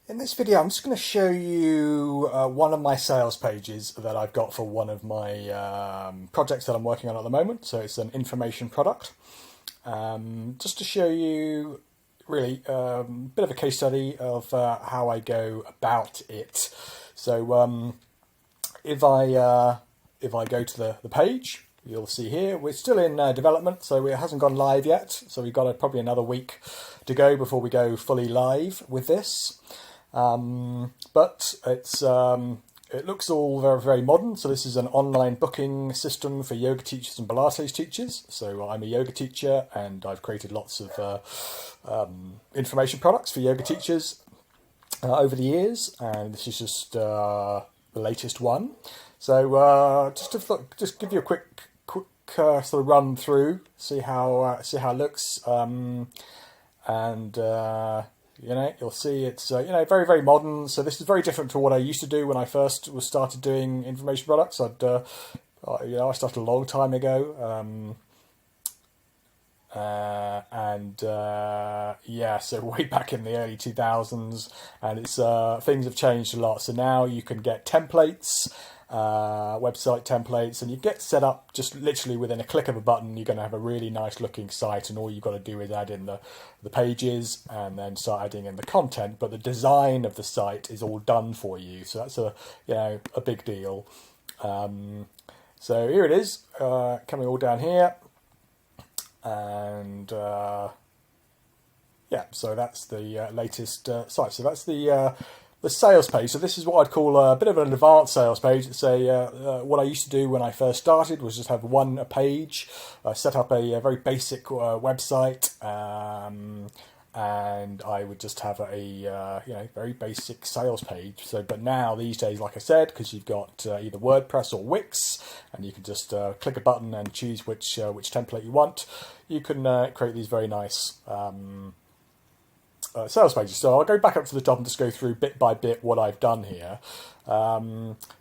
In this video, I'm just going to show you one of my sales pages that I've got for one of my projects that I'm working on at the moment. So it's an information product. Just to show you really a bit of a case study of how I go about it. So if I go to the page, you'll see here we're still in development, so it hasn't gone live yet. So we've got probably another week to go before we go fully live with this. But it looks all very, very modern. So this is an online booking system for yoga teachers and Pilates teachers. So I'm a yoga teacher and I've created lots of information products for yoga teachers over the years, and this is just the latest one. So just give you a quick sort of run through, see how it looks, you'll see it's very, very modern. So this is very different to what I used to do when I first started doing information products. I started a long time ago, so way back in the early 2000s, and it's things have changed a lot. So now you can get templates, website templates, and you get set up just literally within a click of a button. You're going to have a really nice looking site, and all you've got to do is add in the pages and then start adding in the content, but the design of the site is all done for you. So that's a big deal. So here it is, coming all down here, and so that's the latest site. So that's the sales page. So this is what I'd call a bit of an advanced sales page. It's what I used to do when I first started was just have a page, set up a very basic website, and I would just have a very basic sales page. So, but now these days, like I said, because you've got either WordPress or Wix, and you can just click a button and choose which template you want, you can create these very nice sales pages. So I'll go back up to the top and just go through bit by bit what I've done here.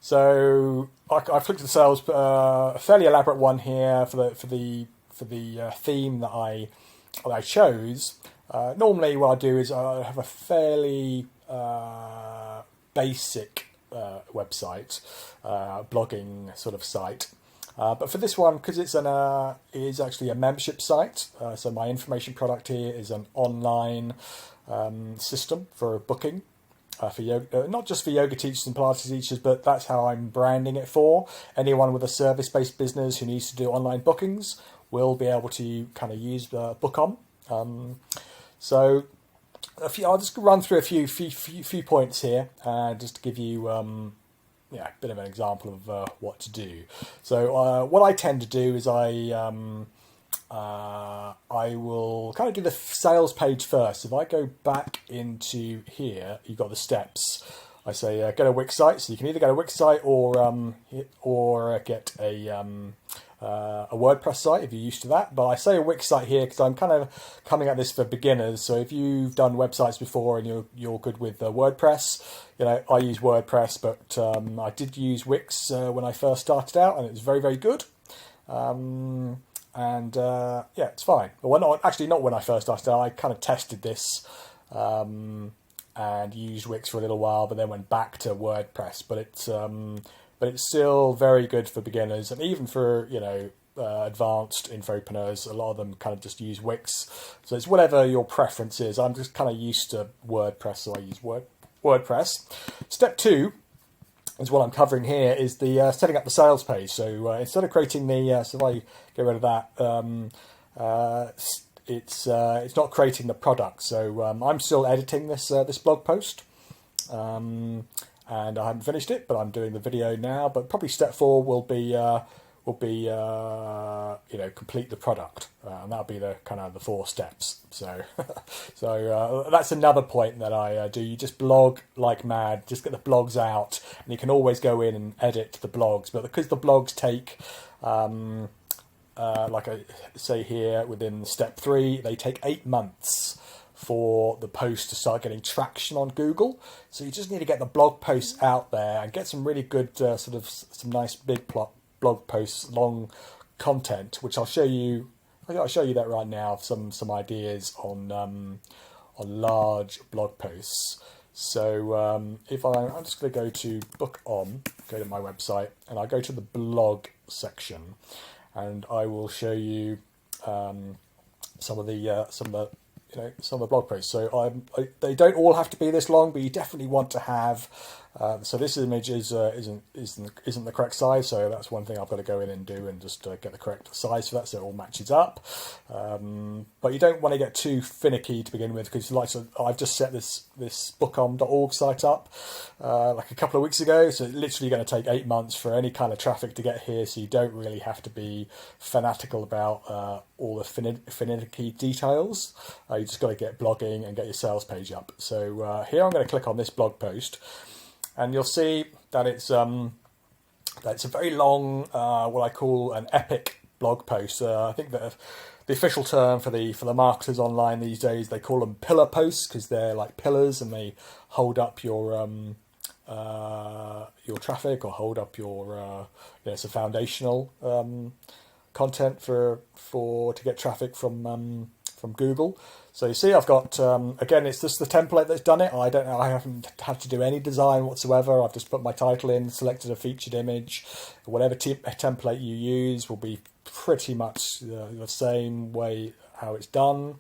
So I've clicked the sales, a fairly elaborate one here for the theme that I chose. Normally what I do is I have a fairly basic website, blogging sort of site. But for this one, because it's is actually a membership site, so my information product here is an online system for booking for yoga, not just for yoga teachers and Pilates teachers, but that's how I'm branding it for. Anyone with a service-based business who needs to do online bookings will be able to kind of use WooCommerce. So I'll just run through a few points here, just to give you a bit of an example of what to do. So what I tend to do is I will kind of do the sales page first. If I go back into here, you've got the steps. I say go to Wix site, so you can either go to Wix site or get a WordPress site if you're used to that. But I say a Wix site here because I'm kind of coming at this for beginners. So if you've done websites before and you're good with WordPress, I use WordPress, but I did use Wix when I first started out, and it was very, very good. It's fine. But not when I first started out. I kind of tested this and used Wix for a little while, but then went back to WordPress. But it's still very good for beginners, and even for advanced infopreneurs. A lot of them kind of just use Wix. So it's whatever your preference is. I'm just kind of used to WordPress, so I use WordPress. Step 2 is what I'm covering here, is the setting up the sales page. So instead of creating the, so if I get rid of that, it's not creating the product. So I'm still editing this blog post, and I haven't finished it, but I'm doing the video now. But probably step 4 will be complete the product, and that'll be the kind of the 4 steps. So that's another point that I do. You just blog like mad, just get the blogs out, and you can always go in and edit the blogs. But because the blogs take like I say here within step 3, they take 8 months for the post to start getting traction on Google. So you just need to get the blog posts out there and get some really good some nice big blog posts, long content, which I'll show you. I'll show you that right now. Some ideas on large blog posts. So if I'm just going to go to book on, go to my website, and I go to the blog section, and I will show you some of the blog posts. So they don't all have to be this long, but you definitely want to have. So this image isn't the correct size, so that's one thing I've got to go in and do, and just get the correct size for that, so it all matches up. But you don't want to get too finicky to begin with, because I've just set this bookon.org site up like a couple of weeks ago, so it's literally going to take 8 months for any kind of traffic to get here. So you don't really have to be fanatical about all the finicky details. You just got to get blogging and get your sales page up. So here I'm going to click on this blog post, and you'll see that it's a very long, what I call an epic blog post. I think that the official term for the marketers online these days, they call them pillar posts, because they're like pillars and they hold up your traffic, or hold up your it's a foundational content to get traffic from Google. So you see, I've got again, it's just the template that's done it. I haven't had to do any design whatsoever. I've just put my title in, selected a featured image. Whatever template you use will be pretty much the same way how it's done.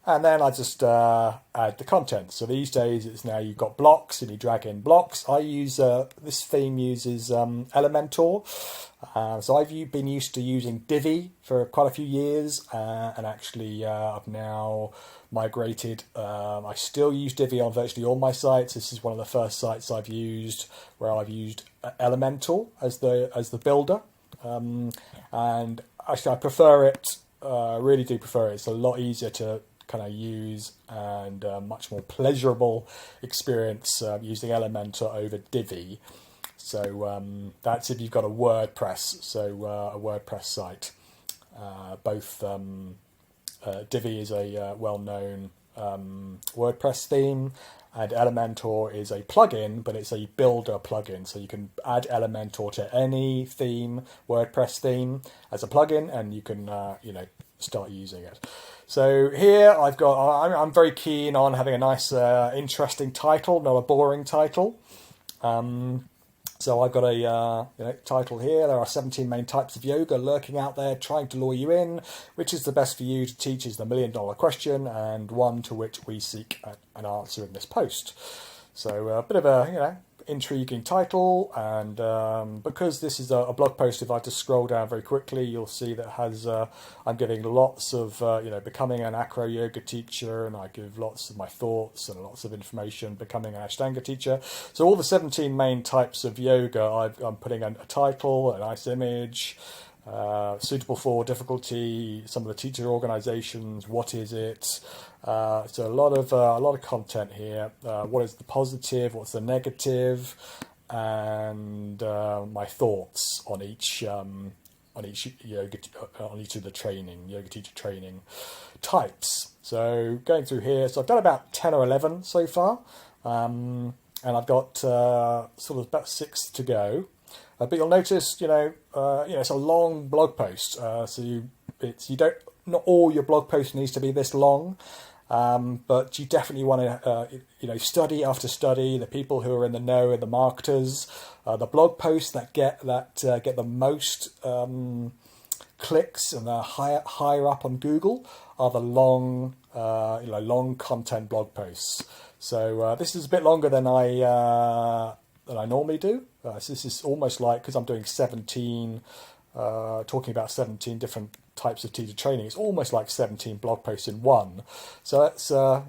And then I just add the content. So these days it's now you've got blocks, and you drag in blocks. I use this theme uses Elementor. So I've been used to using Divi for quite a few years, and actually I've now migrated. I still use Divi on virtually all my sites. This is one of the first sites I've used where I've used Elementor as the builder, and actually I prefer it. Really do prefer it. It's a lot easier to kind of use, and much more pleasurable experience using Elementor over Divi. So that's if you've got a WordPress, a WordPress site. Both Divi is a well-known WordPress theme, and Elementor is a plugin, but it's a builder plugin. So you can add Elementor to any theme, WordPress theme, as a plugin, and you can start using it. So here I'm very keen on having a nice, interesting title, not a boring title. So I've got a title here. There are 17 main types of yoga lurking out there trying to lure you in. Which is the best for you to teach is the $1 million question, and one to which we seek an answer in this post. So a bit of a intriguing title, and because this is a blog post, if I just scroll down very quickly, you'll see that has I'm giving lots of becoming an acro yoga teacher, and I give lots of my thoughts and lots of information becoming an Ashtanga teacher. So all the 17 main types of yoga, I'm putting a title, a nice image, suitable for difficulty, some of the teacher organizations, what is it. So a lot of content here. What is the positive? What's the negative? And my thoughts on each yoga, on each of the yoga teacher training types. So going through here, so I've done about 10 or 11 so far, and I've got sort of about 6 to go. But you'll notice, it's a long blog post. So not all your blog post needs to be this long. But you definitely want to, study after study, the people who are in the know are the marketers. The blog posts that get the most clicks and are higher up on Google are the long content blog posts. So this is a bit longer than I normally do. So this is almost like, because I'm doing 17, talking about 17 different types of teacher training, it's almost like 17 blog posts in one. So that's I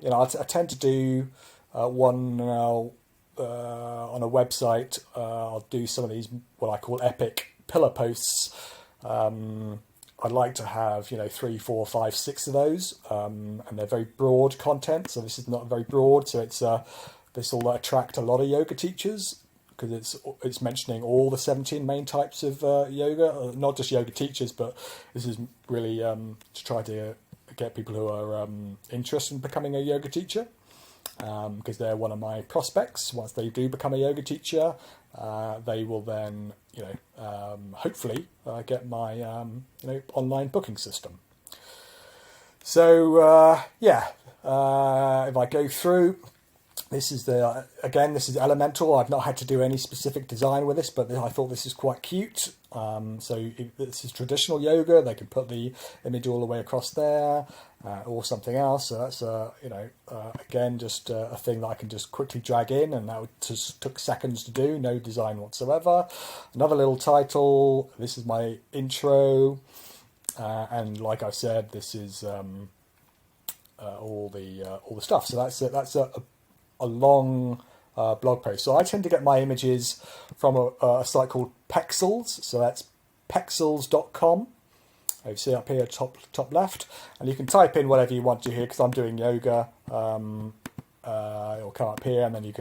tend to do one on a website. I'll do some of these what I call epic pillar posts. I'd like to have 3, 4, 5, 6 of those, and they're very broad content. So this is not very broad. So it's this will attract a lot of yoga teachers, because it's mentioning all the 17 main types of yoga, not just yoga teachers, but this is really to try to get people who are interested in becoming a yoga teacher, because they're one of my prospects. Once they do become a yoga teacher, they will then, hopefully get my online booking system. So yeah, if I go through, this is this is Elemental. I've not had to do any specific design with this, but I thought this is quite cute. So this is traditional yoga. They can put the image all the way across there, or something else. So that's again just a thing that I can just quickly drag in, and that just took seconds to do. No design whatsoever. Another little title. This is my intro, and like I said, this is all the stuff. So that's a long blog post. So I tend to get my images from a site called Pexels. So that's pexels.com. You see up here, top left, and you can type in whatever you want to here, because I'm doing yoga. It'll come up here, and then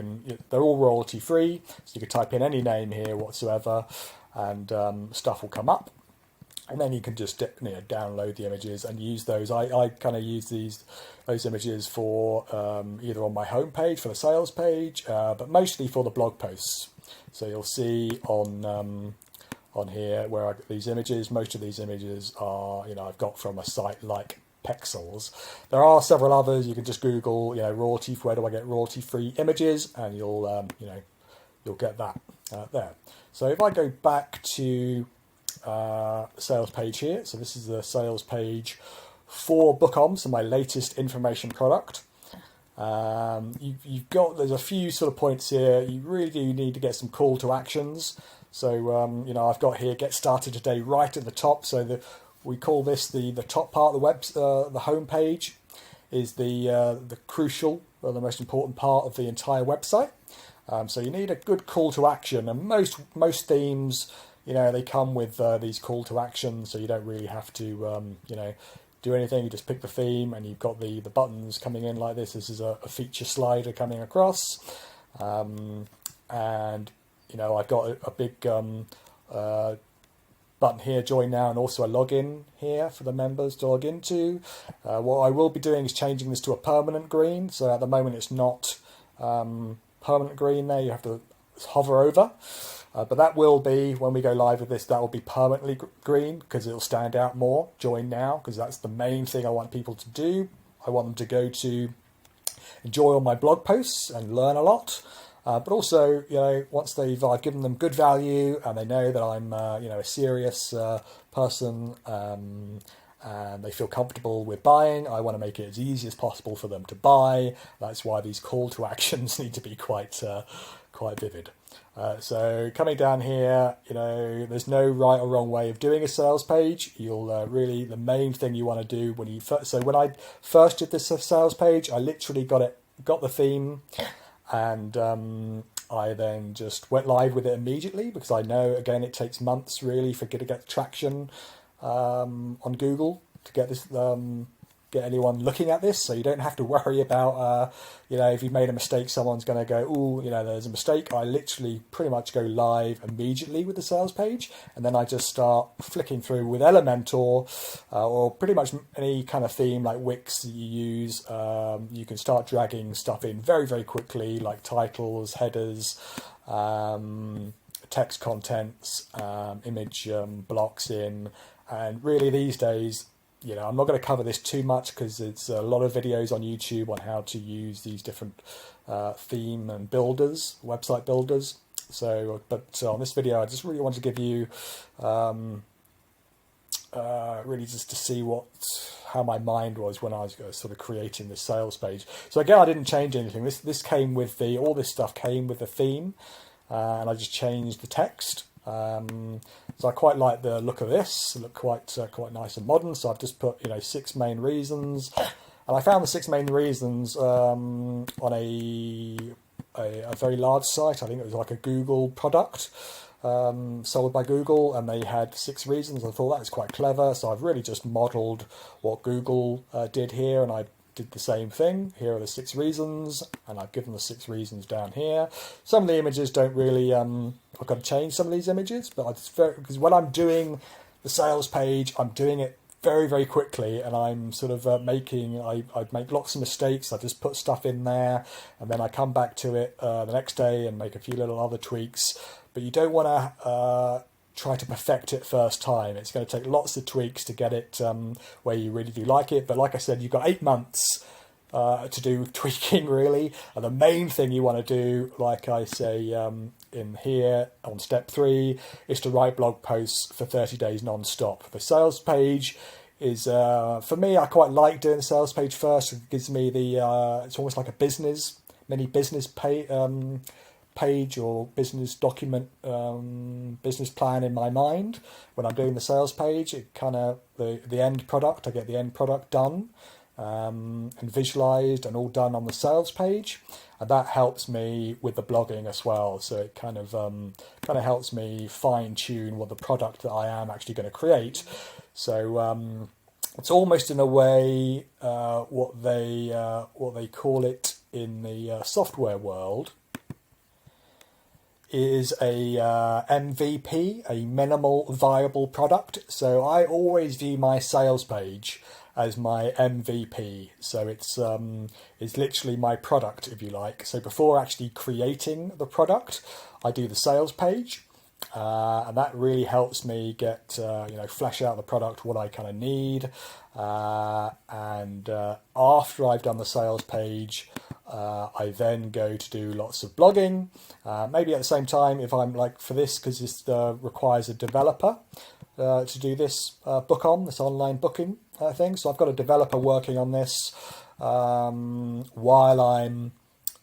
they're all royalty free, so you can type in any name here whatsoever, and stuff will come up. And then you can just download the images and use those. I kind of use those images for either on my homepage for the sales page, but mostly for the blog posts. So you'll see on here where I get these images. Most of these images are I've got from a site like Pexels. There are several others. You can just Google royalty. Where do I get royalty free images? And you'll get that there. So if I go back to sales page here. So this is the sales page for WooCommerce, so my latest information product. There's a few sort of points here. You really do need to get some call to actions. So I've got here get started today right at the top. So we call this the top part of the web, the home page is the crucial or the most important part of the entire website. So you need a good call to action, and most themes they come with these call to action, so you don't really have to do anything. You just pick the theme, and you've got the buttons coming in like this. This is a feature slider coming across, and I've got a big button here, join now, and also a login here for the members to log into. What I will be doing is changing this to a permanent green. So at the moment it's not permanent green there. You have to hover over. But that will be, when we go live with this, that will be permanently green, because it'll stand out more. Join now, because that's the main thing I want people to do. I want them to go to enjoy all my blog posts and learn a lot. But also, once I've given them good value and they know that I'm, a serious person, and they feel comfortable with buying, I want to make it as easy as possible for them to buy. That's why these call to actions need to be quite vivid. So coming down here, there's no right or wrong way of doing a sales page. You'll the main thing you want to do when I first did this sales page, I literally got the theme, and I then just went live with it immediately, because I know, again, it takes months really to get traction on Google to get this get anyone looking at this. So you don't have to worry about if you've made a mistake, someone's going to go, "Ooh, there's a mistake." I literally pretty much go live immediately with the sales page, and then I just start flicking through with Elementor or pretty much any kind of theme like Wix that you use. You can start dragging stuff in very, very quickly, like titles, headers, text contents, image blocks in. And really these days, I'm not going to cover this too much, because it's a lot of videos on YouTube on how to use these different theme and builders, website builders. So, but on this video, I just really want to give you really just to see how my mind was when I was sort of creating this sales page. So again, I didn't change anything. This came with all this stuff came with the theme, and I just changed the text. So I quite like the look of this. It looked quite nice and modern. So I've just put 6 main reasons, and I found the 6 main reasons on a very large site. I think it was like a Google product sold by Google, and they had 6 reasons. I thought that was quite clever. So I've really just modelled what Google did here, and I did the same thing. Here are the 6 reasons, and I've given the 6 reasons down here. Some of the images don't really, I've got to change some of these images, but because when I'm doing the sales page, I'm doing it very, very quickly, and I'm sort of I make lots of mistakes. I just put stuff in there, and then I come back to it the next day and make a few little other tweaks. But you don't want to try to perfect it first time. It's going to take lots of tweaks to get it where you really do like it. But like I said, you've got 8 months to do tweaking, really. And the main thing you want to do, like I say in here on step 3, is to write blog posts for 30 days non-stop. The sales page is, for me, I quite like doing the sales page first. It gives me it's almost like a mini business page or business document, business plan in my mind. When I'm doing the sales page, it kind of, the end product, I get the end product done and visualized and all done on the sales page, and that helps me with the blogging as well. So it kind of helps me fine tune what the product that I am actually going to create. So it's almost in a way what they call it in the software world is a MVP, a minimal viable product. So I always view my sales page as my MVP. So it's literally my product, if you like. So before actually creating the product, I do the sales page, and that really helps me get flesh out the product, what I kind of need, and after I've done the sales page, I then go to do lots of blogging, maybe at the same time, if I'm like for this, because this requires a developer to do this this online booking thing. So I've got a developer working on this while I'm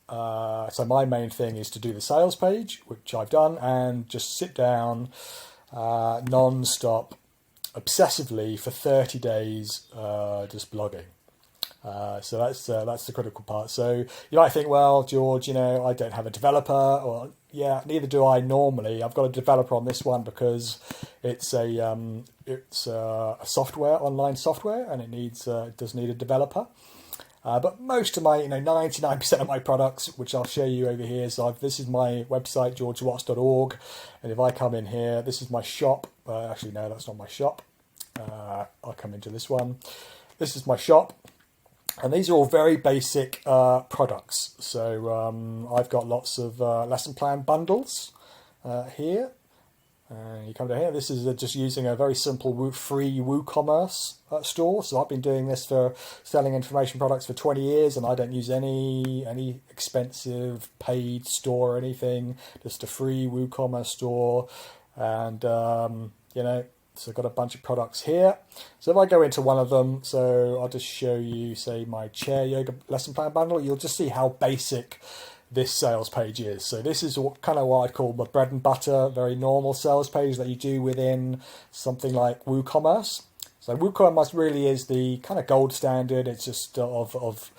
so my main thing is to do the sales page, which I've done, and just sit down non-stop obsessively for 30 days just blogging. So that's the critical part. So you might think, well, George, I don't have a developer. Well, yeah, neither do I normally. I've got a developer on this one because it's a software, online software, and it does need a developer. But most of my, 99% of my products, which I'll show you over here, so this is my website, georgewatts.org, and if I come in here, this is my shop. Actually, no, that's not my shop. I'll come into this one. This is my shop. And these are all very basic products. So I've got lots of lesson plan bundles here. You come down here. This is just using a very simple free WooCommerce store. So I've been doing this for selling information products for 20 years, and I don't use any expensive paid store or anything. Just a free WooCommerce store, and so I've got a bunch of products here. So if I go into one of them, so I'll just show you, say, my chair yoga lesson plan bundle. You'll just see how basic this sales page is. So this is kind of what I call the bread and butter, very normal sales page that you do within something like WooCommerce. So WooCommerce really is the kind of gold standard. It's just of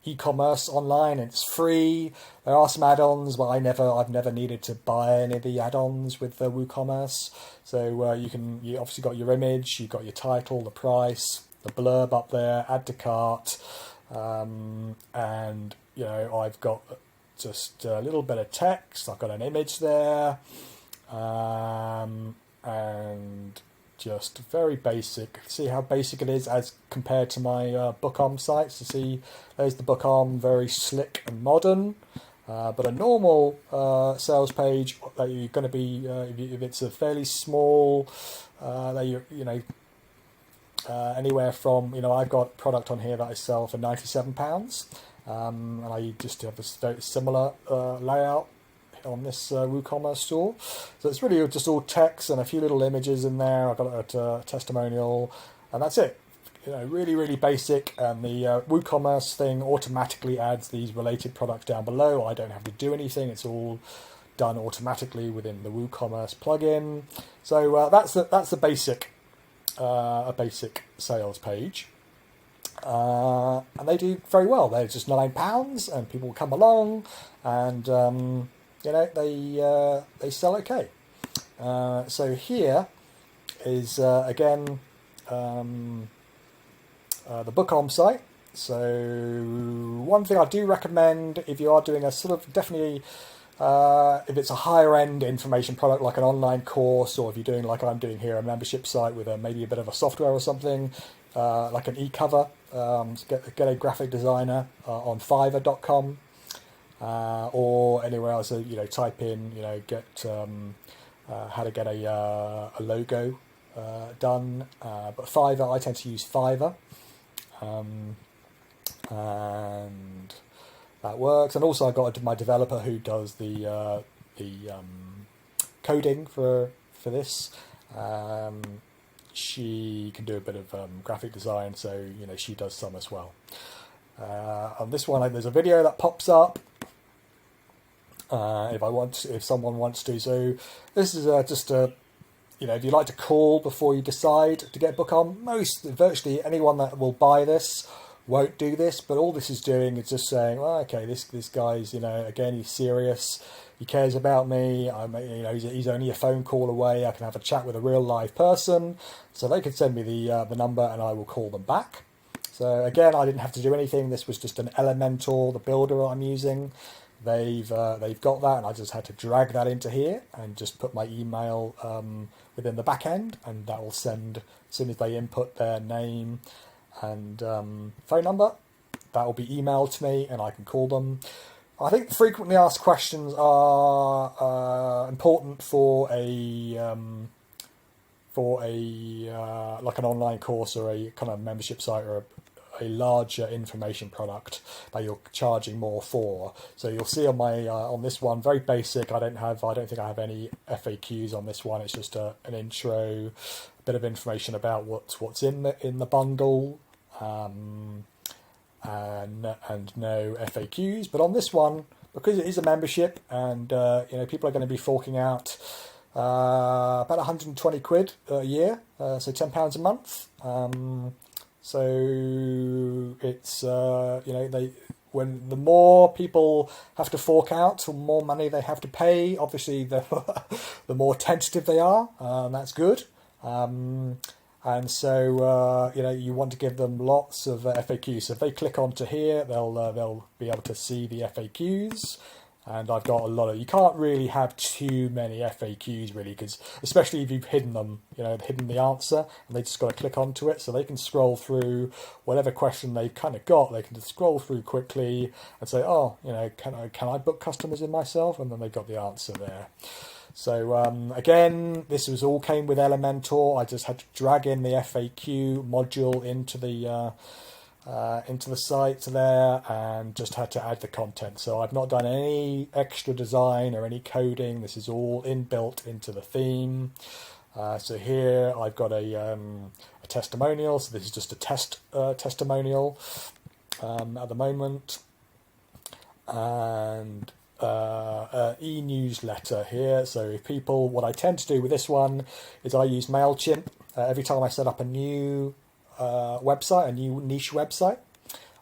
e-commerce online. It's free. There are some add-ons, but I've never needed to buy any of the add-ons with the WooCommerce. So you obviously got your image, you've got your title, the price, the blurb up there, add to cart, and I've got just a little bit of text. I've got an image there, and just very basic. See how basic it is as compared to my WooCommerce sites. You see, there's the WooCommerce, very slick and modern. But a normal sales page that you're going to be, if it's a fairly small, that anywhere from, I've got product on here that I sell for £97, and I just have a very similar layout on this WooCommerce store. So it's really just all text and a few little images in there. I've got a testimonial, and that's it. Really, really basic. And the WooCommerce thing automatically adds these related products down below. I don't have to do anything. It's all done automatically within the WooCommerce plugin. So that's the basic, a basic sales page. And they do very well. They're just £9, and people come along, and they sell okay. So here is again the WooCommerce site. So one thing I do recommend, if you are doing a sort of definitely if it's a higher end information product like an online course, or if you're doing like I'm doing here, a membership site with maybe a bit of a software or something, like an e-cover, get a graphic designer on Fiverr.com. Or anywhere else, type in, get how to get a logo done. But Fiverr, I tend to use Fiverr, and that works. And also I've got my developer who does the coding for this. She can do a bit of graphic design, so she does some as well. On this one, there's a video that pops up if someone wants to. So this is just a if you like to call before you decide to get a book on. Virtually anyone that will buy this won't do this, but all this is doing is just saying, well, okay, this guy's again, he's serious. He cares about me. He's only a phone call away. I can have a chat with a real live person. So they can send me the number, and I will call them back. So again, I didn't have to do anything. This was just an Elementor, the builder I'm using. They've got that, and I just had to drag that into here and just put my email within the back end, and that will send as soon as they input their name and phone number. That will be emailed to me, and I can call them. I think frequently asked questions are important for a like an online course or a kind of membership site or a larger information product that you're charging more for. So you'll see on my on this one, very basic. I don't think I have any FAQs on this one. It's just an intro, a bit of information about what's in the bundle. And no FAQs. But on this one, because it is a membership, and people are going to be forking out about 120 quid a year, so £10 a month. So it's when the more people have to fork out, the more money they have to pay. Obviously, the more tentative they are, and that's good. And so, you want to give them lots of FAQs. So if they click onto here, they'll be able to see the FAQs. And I've got a lot of. You can't really have too many FAQs, really, because especially if you've hidden them, hidden the answer, and they just got to click onto it, so they can scroll through whatever question they've kind of got. They can just scroll through quickly and say, oh, can I book customers in myself? And then they've got the answer there. So again, this all came with Elementor. I just had to drag in the FAQ module into the site there, and just had to add the content. So I've not done any extra design or any coding. This is all inbuilt into the theme. So here I've got a testimonial. So this is just a testimonial at the moment, and e-newsletter here. So if people, what I tend to do with this one is I use MailChimp. Every time I set up a new website, a new niche website,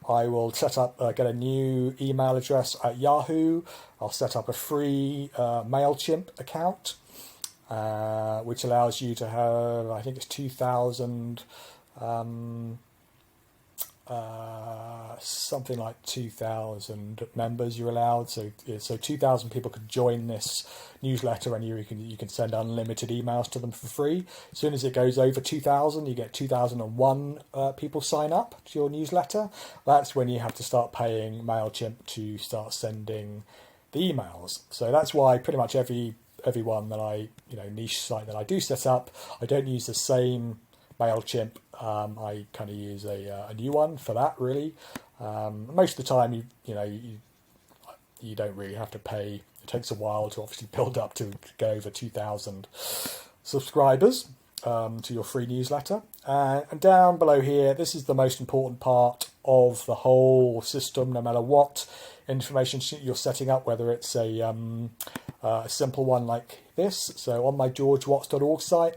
I will get a new email address at Yahoo. I'll set up a free MailChimp account, which allows you to have, I think it's 2,000, something like 2,000 members you're allowed. So 2,000 people could join this newsletter, and you can send unlimited emails to them for free. As soon as it goes over 2,000, you get 2,001 people sign up to your newsletter. That's when you have to start paying MailChimp to start sending the emails. So that's why pretty much everyone that I niche site that I do set up, I don't use the same MailChimp. I kind of use a new one for that, really. Most of the time, you don't really have to pay. It takes a while to obviously build up to go over 2,000 subscribers to your free newsletter. And down below here, this is the most important part of the whole system, no matter what information sheet you're setting up, whether it's a simple one like this. So on my georgewatts.org site,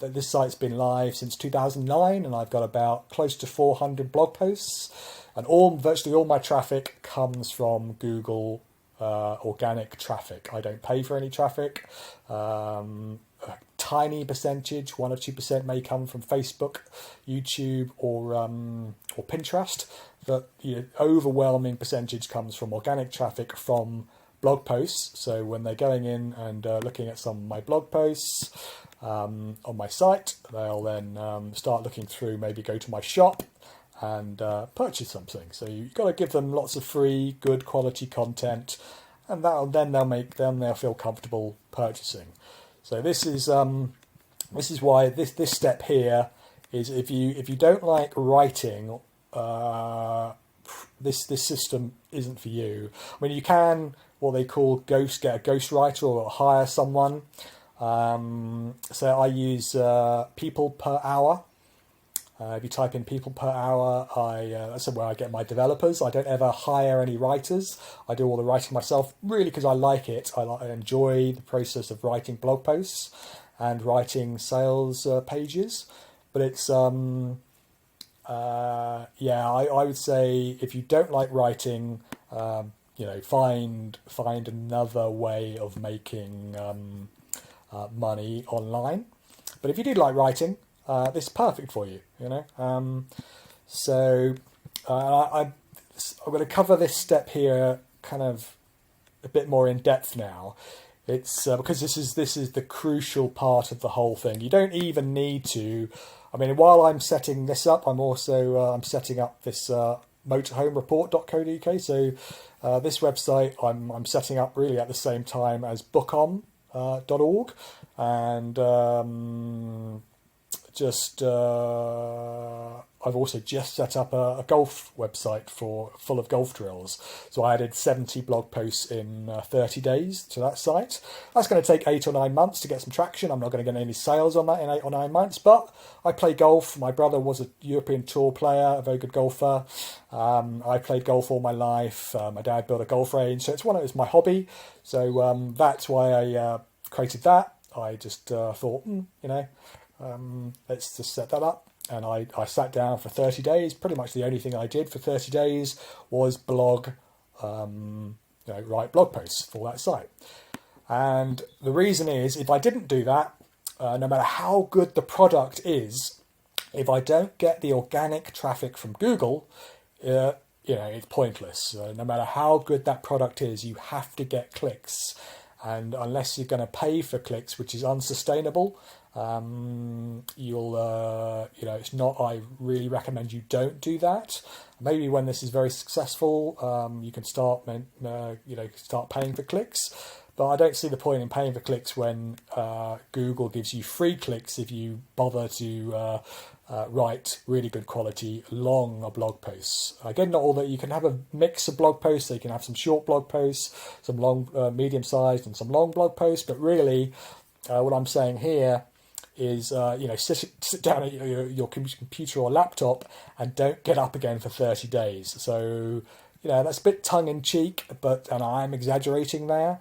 this site's been live since 2009, and I've got about close to 400 blog posts, and virtually all my traffic comes from Google organic traffic. I don't pay for any traffic. A tiny percentage, 1 or 2%, may come from Facebook, YouTube, or Pinterest, but overwhelming percentage comes from organic traffic from blog posts. So when they're going in and looking at some of my blog posts on my site, they'll then start looking through, maybe go to my shop and purchase something. So you've got to give them lots of free, good quality content, and they'll feel comfortable purchasing. So this is why this step here is, if you don't like writing, this system isn't for you. I mean, you can what they call get a ghostwriter or hire someone. So I use people per hour. If you type in people per hour, that's where I get my developers. I don't ever hire any writers. I do all the writing myself, really, because I like it. I enjoy the process of writing blog posts and writing sales pages. But it's, I would say if you don't like writing, find another way of making money online. But if you do like writing, this is perfect for you, I'm going to cover this step here kind of a bit more in depth now. It's because this is the crucial part of the whole thing. You don't even need to. I mean, while I'm setting this up, I'm also I'm setting up this motorhomereport.co.uk. So this website I'm setting up really at the same time as WooCommerce.org, and I've also just set up a golf website full of golf drills. So I added 70 blog posts in 30 days to that site. That's going to take 8 or 9 months to get some traction. I'm not going to get any sales on that in 8 or 9 months, but I play golf. My brother was a European Tour player, a very good golfer. I played golf all my life. My dad built a golf range, so it's my hobby. So that's why I created that. I just thought, let's just set that up. And I sat down for 30 days. Pretty much the only thing I did for 30 days was write blog posts for that site. And the reason is, if I didn't do that, no matter how good the product is, if I don't get the organic traffic from Google, it's pointless. No matter how good that product is, you have to get clicks. And unless you're going to pay for clicks, which is unsustainable, it's not. I really recommend you don't do that. Maybe when this is very successful, you can start paying for clicks. But I don't see the point in paying for clicks when Google gives you free clicks if you bother to write really good quality long blog posts. Again, not all that. You can have a mix of blog posts. So you can have some short blog posts, some long, medium-sized, and some long blog posts. But really, what I'm saying here is, sit down at your computer or laptop and don't get up again for 30 days. So, that's a bit tongue-in-cheek, and I'm exaggerating there.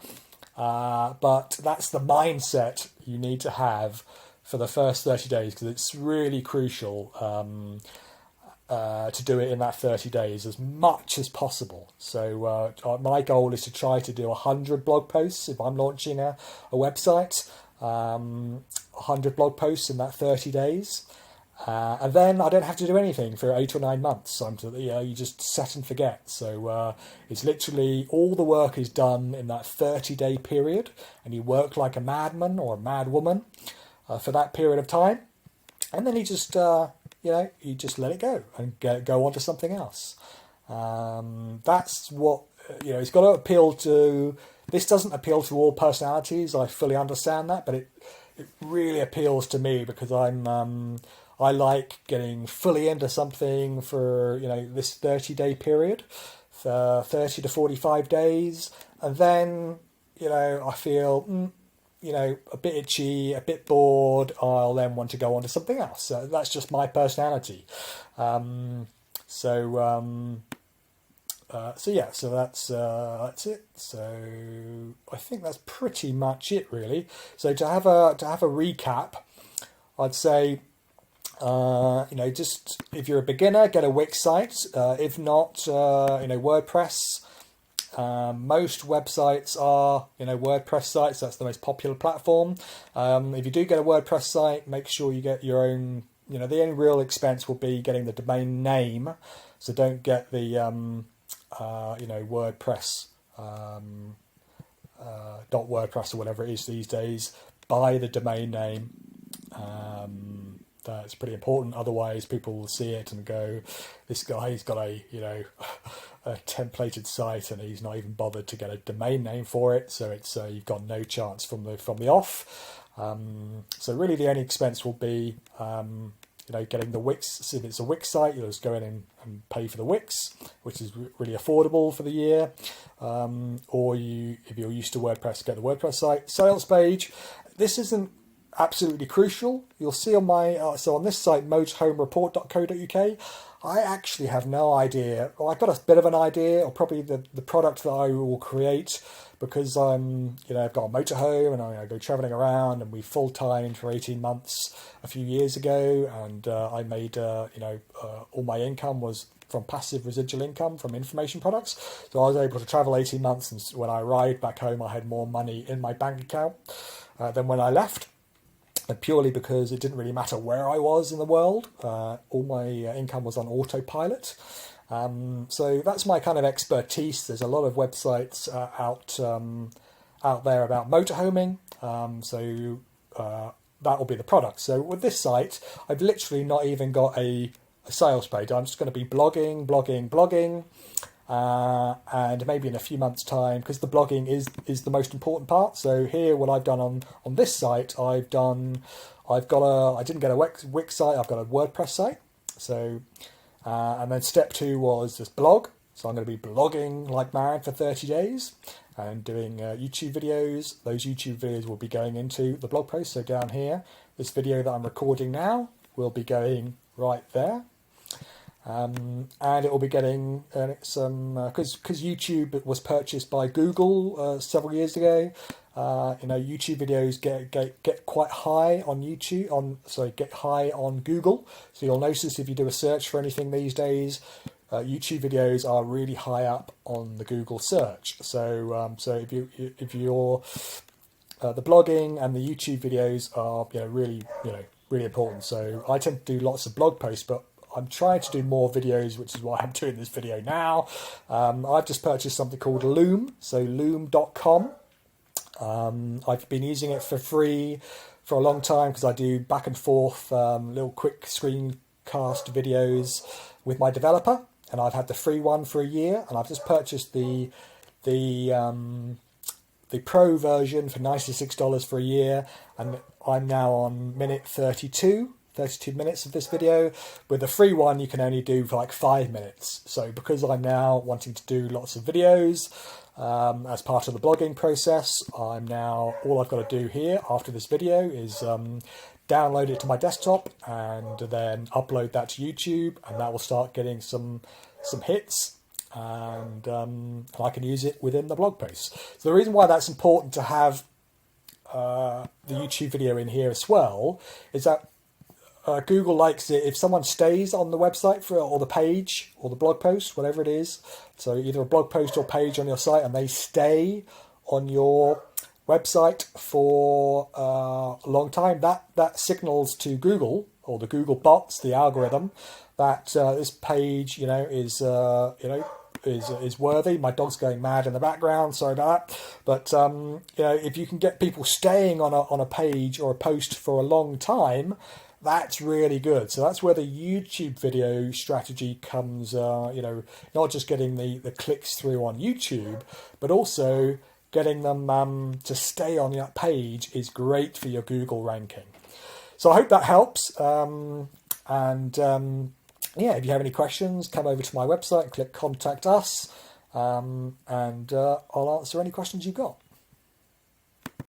But that's the mindset you need to have for the first 30 days, because it's really crucial to do it in that 30 days as much as possible. So my goal is to try to do 100 blog posts if I'm launching a website, 100 blog posts in that 30 days. And then I don't have to do anything for 8 or 9 months. So you just set and forget. So it's literally all the work is done in that 30-day period, and you work like a madman or a madwoman for that period of time, and then you just let it go and go on to something else. That's what it's got to appeal to. This doesn't appeal to all personalities. I fully understand that, but it really appeals to me because I like getting fully into something for this 30-day period, 30 to 45 days, and then I feel a bit itchy, a bit bored. I'll then want to go on to something else. So that's just my personality. So that's it. So I think that's pretty much it, really. So to have a recap, I'd say, just if you're a beginner, get a Wix site. If not, WordPress. Most websites are, WordPress sites. That's the most popular platform. If you do get a WordPress site, make sure you get your own. The only real expense will be getting the domain name. So don't get the WordPress .wordpress or whatever it is these days. Buy the domain name. It's pretty important. Otherwise, people will see it and go, "This guy's got a a templated site, and he's not even bothered to get a domain name for it." So it's you've got no chance from the off. So really, the only expense will be getting the Wix. So if it's a Wix site, you'll just go in and pay for the Wix, which is really affordable for the year. Or if you're used to WordPress, get the WordPress site. Sales page. This isn't absolutely crucial. You'll see on my so on this site, motorhomereport.co.uk, I actually have no idea. Well, I've got a bit of an idea, or probably the product that I will create, because I'm I've got a motorhome and I go travelling around, and we full time for 18 months a few years ago, and I made all my income was from passive residual income from information products. So I was able to travel 18 months, and when I arrived back home, I had more money in my bank account than when I left. And purely because it didn't really matter where I was in the world. All my income was on autopilot. So that's my kind of expertise. There's a lot of websites out there about motorhoming. That will be the product. So with this site, I've literally not even got a sales page. I'm just going to be blogging. And maybe in a few months' time, because the blogging is the most important part. So here, what I've done on this site, I didn't get a Wix site, I've got a WordPress site. So, and then step 2 was this blog. So I'm going to be blogging like mad for 30 days and doing YouTube videos. Those YouTube videos will be going into the blog post. So down here, this video that I'm recording now will be going right there. And it will be getting some because YouTube was purchased by Google several years ago. YouTube videos get quite high on get high on Google. So you'll notice if you do a search for anything these days, YouTube videos are really high up on the Google search. So if you're the blogging and the YouTube videos are really important. So I tend to do lots of blog posts, but I'm trying to do more videos, which is why I'm doing this video now. I've just purchased something called Loom, so loom.com. I've been using it for free for a long time because I do back and forth little quick screencast videos with my developer, and I've had the free one for a year, and I've just purchased the pro version for $96 for a year, and I'm now on minute 32 minutes of this video. With the free one, you can only do for like 5 minutes. So because I'm now wanting to do lots of videos as part of the blogging process, all I've got to do here after this video is download it to my desktop and then upload that to YouTube, and that will start getting some hits, and I can use it within the blog post. So the reason why that's important to have the YouTube video in here as well is that Google likes it if someone stays on the website or the page or the blog post, whatever it is. So either a blog post or page on your site, and they stay on your website for a long time. That signals to Google, or the Google bots, the algorithm, that this page is worthy. My dog's going mad in the background, sorry about that. But if you can get people staying on a page or a post for a long time, that's really good. So that's where the YouTube video strategy comes, not just getting the clicks through on YouTube, but also getting them to stay on that page is great for your Google ranking. So I hope that helps. If you have any questions, come over to my website and click Contact Us, and I'll answer any questions you've got.